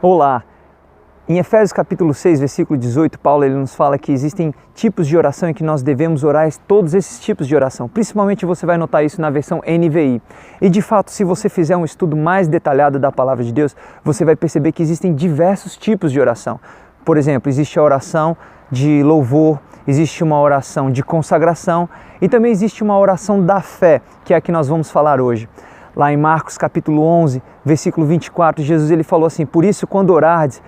Olá! Em Efésios capítulo 6, versículo 18, Paulo ele nos fala que existem tipos de oração e que nós devemos orar todos esses tipos de oração. Principalmente você vai notar isso na versão NVI. E de fato, se você fizer um estudo mais detalhado da palavra de Deus, você vai perceber que existem diversos tipos de oração. Por exemplo, existe a oração de louvor, existe uma oração de consagração e também existe uma oração da fé, que é a que nós vamos falar hoje. Lá em Marcos capítulo 11, versículo 24, Jesus ele falou assim: por isso, quando orardes,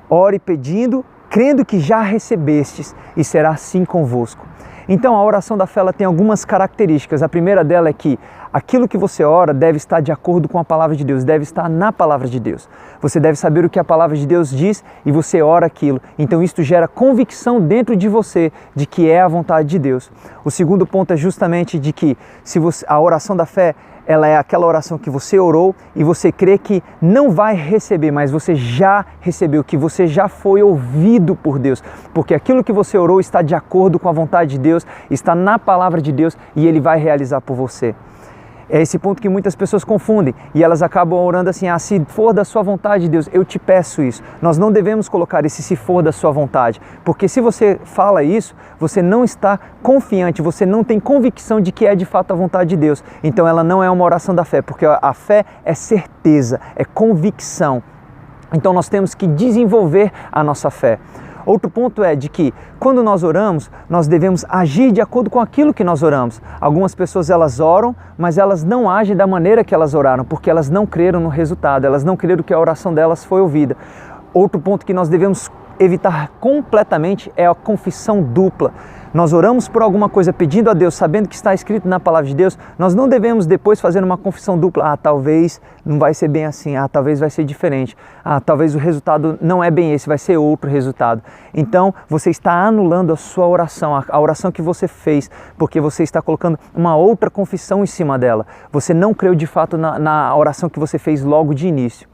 ore pedindo, crendo que já recebestes, e será assim convosco. Então a oração da fé ela tem algumas características. A primeira dela é que aquilo que você ora deve estar de acordo com a palavra de Deus, deve estar na palavra de Deus. Você deve saber o que a palavra de Deus diz e você ora aquilo. Então isto gera convicção dentro de você de que é a vontade de Deus. O segundo ponto é justamente de que a oração da fé ela é aquela oração que você orou e você crê que não vai receber, mas você já recebeu, que você já foi ouvido por Deus, porque aquilo que você orou está de acordo com a vontade de Deus, está na palavra de Deus e Ele vai realizar por você. É esse ponto que muitas pessoas confundem e elas acabam orando assim: se for da sua vontade, Deus, eu te peço isso. Nós não devemos colocar esse "se for da sua vontade", porque se você fala isso, você não está confiante, você não tem convicção de que é de fato a vontade de Deus. Então ela não é uma oração da fé, porque a fé é certeza, é convicção. Então nós temos que desenvolver a nossa fé. Outro ponto é de que quando nós oramos, nós devemos agir de acordo com aquilo que nós oramos. Algumas pessoas elas oram, mas elas não agem da maneira que elas oraram, porque elas não creram no resultado, elas não creram que a oração delas foi ouvida. Outro ponto que nós devemos evitar completamente é a confissão dupla. Nós oramos por alguma coisa pedindo a Deus, sabendo que está escrito na palavra de Deus, nós não devemos depois fazer uma confissão dupla. Talvez não vai ser bem assim, talvez vai ser diferente, talvez o resultado não é bem esse, vai ser outro resultado. Então você está anulando a sua oração, a oração que você fez, porque você está colocando uma outra confissão em cima dela. Você não creu de fato na oração que você fez logo de início.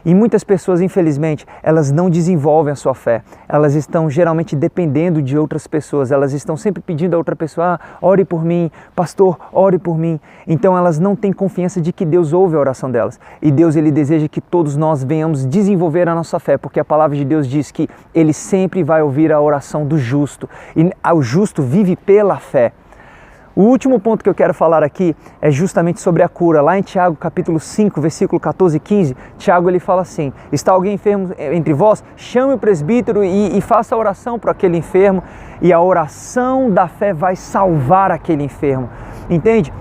E muitas pessoas, infelizmente, elas não desenvolvem a sua fé. Elas estão geralmente dependendo de outras pessoas. Elas estão sempre pedindo a outra pessoa: ore por mim, pastor, ore por mim. Então elas não têm confiança de que Deus ouve a oração delas. E Deus ele deseja que todos nós venhamos desenvolver a nossa fé, porque a palavra de Deus diz que Ele sempre vai ouvir a oração do justo. E o justo vive pela fé. O último ponto que eu quero falar aqui é justamente sobre a cura. Lá em Tiago capítulo 5, versículo 14 e 15, Tiago ele fala assim: está alguém enfermo entre vós? Chame o presbítero e faça a oração para aquele enfermo, e a oração da fé vai salvar aquele enfermo. Entende?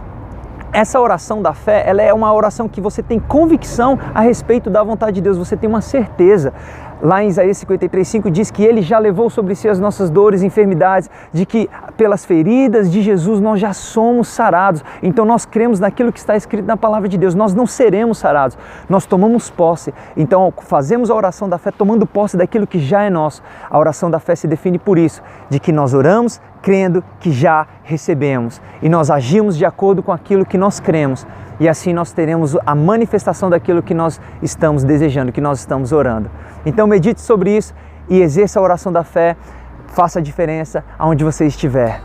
Essa oração da fé, ela é uma oração que você tem convicção a respeito da vontade de Deus, você tem uma certeza. Lá em Isaías 53:5 diz que Ele já levou sobre si as nossas dores e enfermidades, de que pelas feridas de Jesus nós já somos sarados. Então nós cremos naquilo que está escrito na palavra de Deus, nós não seremos sarados, nós tomamos posse. Então fazemos a oração da fé tomando posse daquilo que já é nosso. A oração da fé se define por isso, de que nós oramos crendo que já recebemos e nós agimos de acordo com aquilo que nós cremos. E assim nós teremos a manifestação daquilo que nós estamos desejando, que nós estamos orando. Então medite sobre isso e exerça a oração da fé, faça a diferença aonde você estiver.